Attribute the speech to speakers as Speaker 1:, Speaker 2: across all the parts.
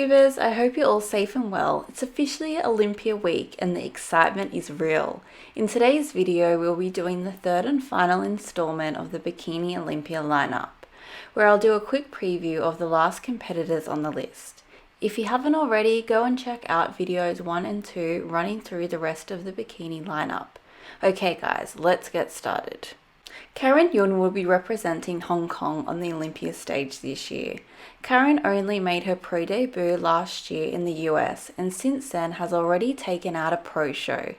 Speaker 1: YouTubers, I hope you're all safe and well. It's officially Olympia week and the excitement is real. In today's video, we'll be doing the third and final installment of the Bikini Olympia lineup, where I'll do a quick preview of the last competitors on the list. If you haven't already, go and check out videos 1 and 2 running through the rest of the bikini lineup. Okay guys, let's get started. Karen Yun will be representing Hong Kong on the Olympia stage this year. Karen only made her pro debut last year in the US and since then has already taken out a pro show.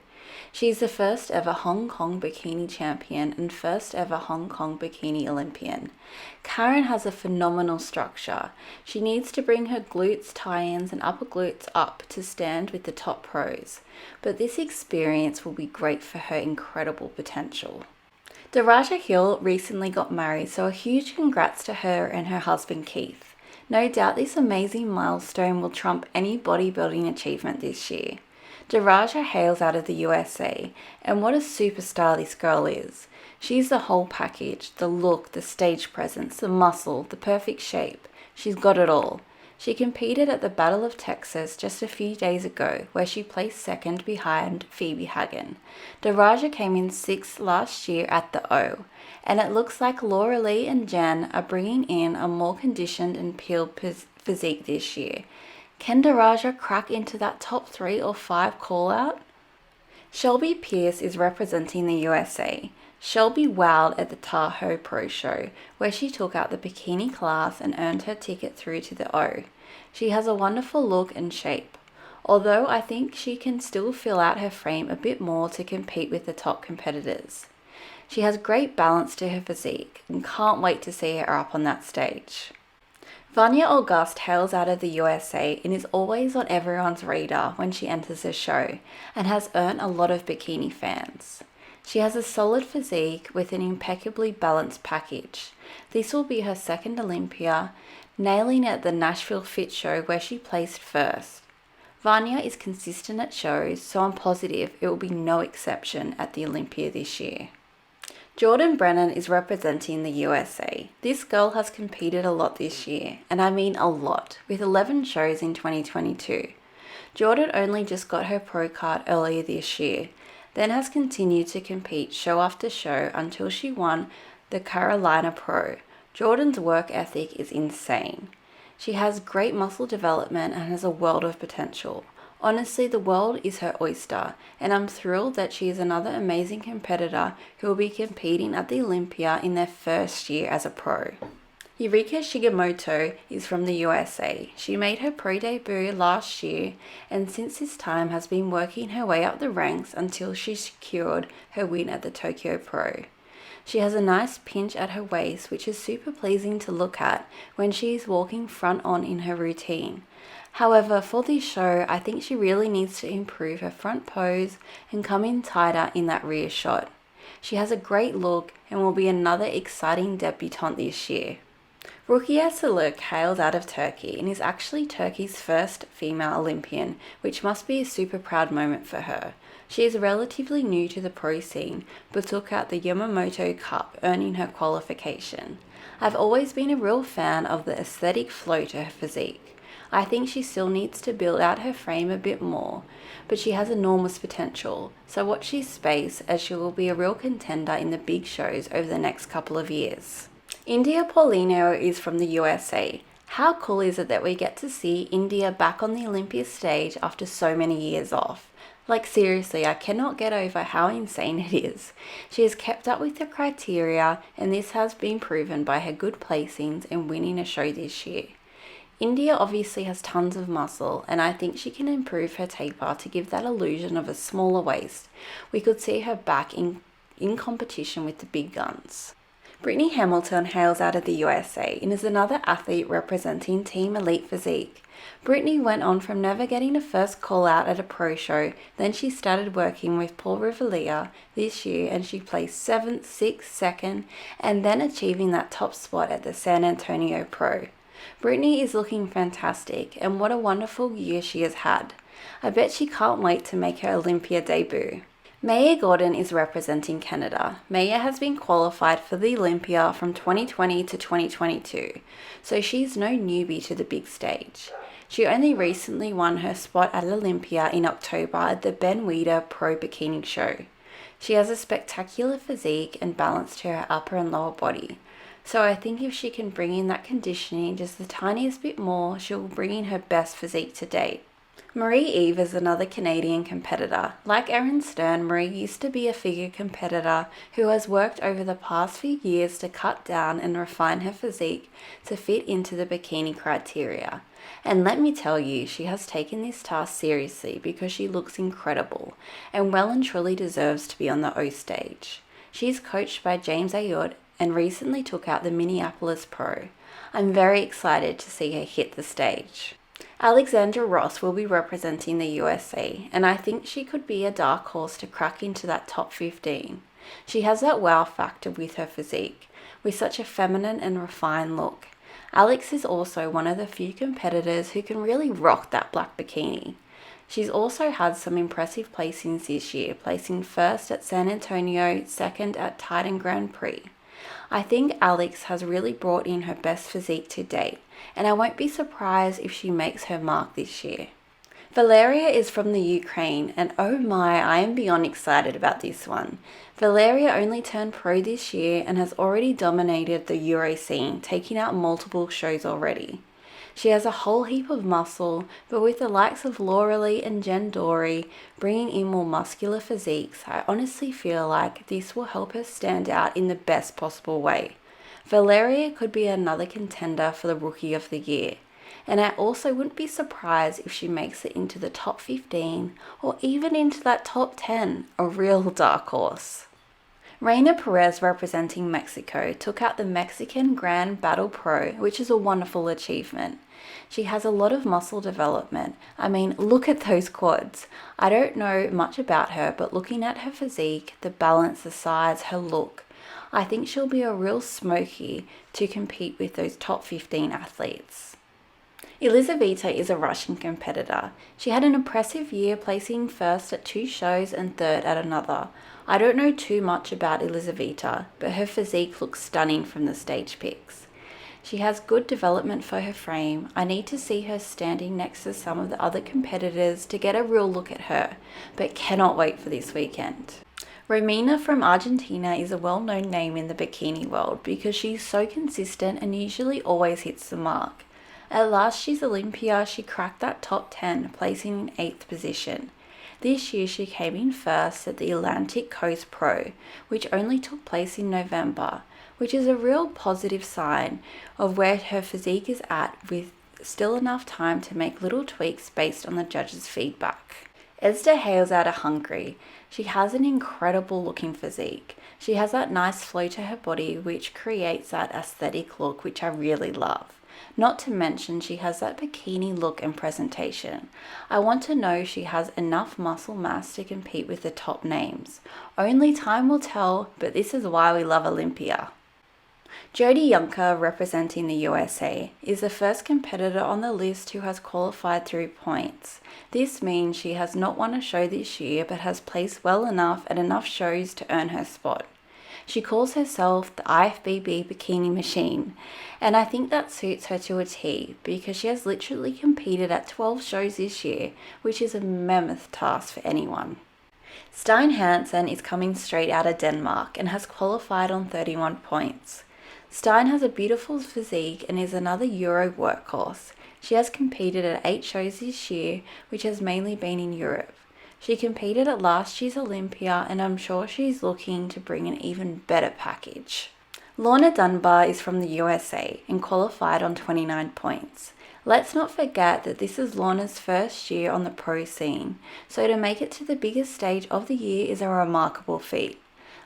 Speaker 1: She is the first ever Hong Kong bikini champion and first ever Hong Kong bikini Olympian. Karen has a phenomenal structure. She needs to bring her glutes, tie-ins and upper glutes up to stand with the top pros, but this experience will be great for her incredible potential. Daraja Hill recently got married, so a huge congrats to her and her husband Keith. No doubt this amazing milestone will trump any bodybuilding achievement this year. Daraja hails out of the USA, and what a superstar this girl is. She's the whole package, the look, the stage presence, the muscle, the perfect shape. She's got it all. She competed at the Battle of Texas just a few days ago, where she placed second behind Phoebe Hagan. Daraja came in 6th last year at the O, and it looks like Lauralie and Jen are bringing in a more conditioned and peeled physique this year. Can Daraja crack into that top 3 or 5 call-out? Shelby Pierce is representing the USA. Shelby wowed at the Tahoe Pro Show, where she took out the bikini class and earned her ticket through to the O. She has a wonderful look and shape, although I think she can still fill out her frame a bit more to compete with the top competitors. She has great balance to her physique and can't wait to see her up on that stage. Vanya August hails out of the USA and is always on everyone's radar when she enters a show and has earned a lot of bikini fans. She has a solid physique with an impeccably balanced package. This will be her second Olympia, nailing at the Nashville Fit Show where she placed first. Vanya is consistent at shows, so I'm positive it will be no exception at the Olympia this year. Jourdanne Brennan is representing the USA. This girl has competed a lot this year, and I mean a lot, with 11 shows in 2022. Jourdanne only just got her pro card earlier this year, then has continued to compete show after show until she won the Carolina Pro. Jourdanne's work ethic is insane. She has great muscle development and has a world of potential. Honestly, the world is her oyster, and I'm thrilled that she is another amazing competitor who will be competing at the Olympia in their first year as a pro. Eureka Shimamoto is from the USA. She made her pro debut last year and since this time has been working her way up the ranks until she secured her win at the Tokyo Pro. She has a nice pinch at her waist which is super pleasing to look at when she is walking front on in her routine. However, for this show, I think she really needs to improve her front pose and come in tighter in that rear shot. She has a great look and will be another exciting debutante this year. Rukiye Saluk hails out of Turkey and is actually Turkey's first female Olympian, which must be a super proud moment for her. She is relatively new to the pro scene, but took out the Yamamoto Cup, earning her qualification. I've always been a real fan of the aesthetic flow to her physique. I think she still needs to build out her frame a bit more, but she has enormous potential, so watch this space as she will be a real contender in the big shows over the next couple of years. India Paulino is from the USA. How cool is it that we get to see India back on the Olympia stage after so many years off? Like seriously, I cannot get over how insane it is. She has kept up with the criteria and this has been proven by her good placings and winning a show this year. India obviously has tons of muscle and I think she can improve her taper to give that illusion of a smaller waist. We could see her back in competition with the big guns. Brittany Hamilton hails out of the USA and is another athlete representing Team Elite Physique. Brittany went on from never getting a first call out at a pro show, then she started working with Paul Revalier this year and she placed 7th, 6th, 2nd and then achieving that top spot at the San Antonio Pro. Brittany is looking fantastic and what a wonderful year she has had. I bet she can't wait to make her Olympia debut. Maya Gordon is representing Canada. Maya has been qualified for the Olympia from 2020 to 2022, so she's no newbie to the big stage. She only recently won her spot at Olympia in October at the Ben Weider Pro Bikini Show. She has a spectacular physique and balance to her upper and lower body. So I think if she can bring in that conditioning just the tiniest bit more, she'll bring in her best physique to date. Marie Eve is another Canadian competitor. Like Erin Stern, Marie used to be a figure competitor who has worked over the past few years to cut down and refine her physique to fit into the bikini criteria. And let me tell you, she has taken this task seriously because she looks incredible and well and truly deserves to be on the O stage. She's coached by James Ayod and recently took out the Minneapolis Pro. I'm very excited to see her hit the stage. Alexandra Ross will be representing the USA, and I think she could be a dark horse to crack into that top 15. She has that wow factor with her physique, with such a feminine and refined look. Alex is also one of the few competitors who can really rock that black bikini. She's also had some impressive placings this year, placing first at San Antonio, second at Titan Grand Prix. I think Alex has really brought in her best physique to date, and I won't be surprised if she makes her mark this year. Valeria is from the Ukraine, and oh my, I am beyond excited about this one. Valeria only turned pro this year and has already dominated the Euro scene, taking out multiple shows already. She has a whole heap of muscle, but with the likes of Lauralie and Dorie bringing in more muscular physiques, I honestly feel like this will help her stand out in the best possible way. Valeria could be another contender for the Rookie of the Year, and I also wouldn't be surprised if she makes it into the top 15 or even into that top 10, a real dark horse. Reina Perez, representing Mexico, took out the Mexican Grand Battle Pro, which is a wonderful achievement. She has a lot of muscle development. I mean, look at those quads. I don't know much about her, but looking at her physique, the balance, the size, her look, I think she'll be a real smoky to compete with those top 15 athletes. Elizaveta is a Russian competitor. She had an impressive year, placing first at 2 shows and third at another. I don't know too much about Elizaveta, but her physique looks stunning from the stage pics. She has good development for her frame. I need to see her standing next to some of the other competitors to get a real look at her, but cannot wait for this weekend. Romina from Argentina is a well-known name in the bikini world because she's so consistent and usually always hits the mark. At last year's Olympia, she cracked that top 10, placing in 8th position. This year she came in first at the Atlantic Coast Pro, which only took place in November, which is a real positive sign of where her physique is at, with still enough time to make little tweaks based on the judges' feedback. Esther hails out of Hungary. She has an incredible looking physique. She has that nice flow to her body which creates that aesthetic look which I really love. Not to mention she has that bikini look and presentation. I want to know she has enough muscle mass to compete with the top names. Only time will tell, but this is why we love Olympia. Jodie Yunker, representing the USA, is the first competitor on the list who has qualified through points. This means she has not won a show this year but has placed well enough at enough shows to earn her spot. She calls herself the IFBB Bikini Machine, and I think that suits her to a T because she has literally competed at 12 shows this year, which is a mammoth task for anyone. Stine Hansen is coming straight out of Denmark and has qualified on 31 points. Stine has a beautiful physique and is another Euro workhorse. She has competed at 8 shows this year, which has mainly been in Europe. She competed at last year's Olympia, and I'm sure she's looking to bring an even better package. Lorna Dunbar is from the USA and qualified on 29 points. Let's not forget that this is Lorna's first year on the pro scene, so to make it to the biggest stage of the year is a remarkable feat.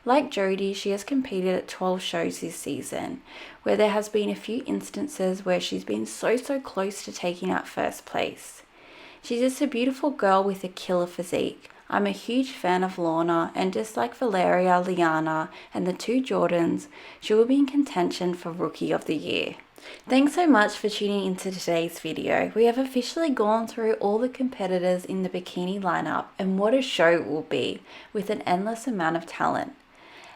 Speaker 1: Like Jodie, she has competed at 12 shows this season, where there has been a few instances where she's been so close to taking out first place. She's just a beautiful girl with a killer physique. I'm a huge fan of Lorna, and just like Valeria, Liana, and the 2 Jordans, she will be in contention for Rookie of the Year. Thanks so much for tuning into today's video. We have officially gone through all the competitors in the bikini lineup, and what a show it will be, with an endless amount of talent.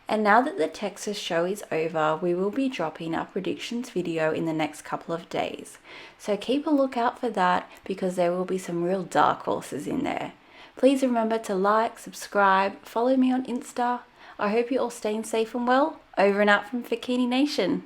Speaker 1: And now that the Texas show is over, we will be dropping our predictions video in the next couple of days. So keep a lookout for that, because there will be some real dark horses in there. Please remember to like, subscribe, follow me on Insta. I hope you're all staying safe and well. Over and out from Bikini Nation.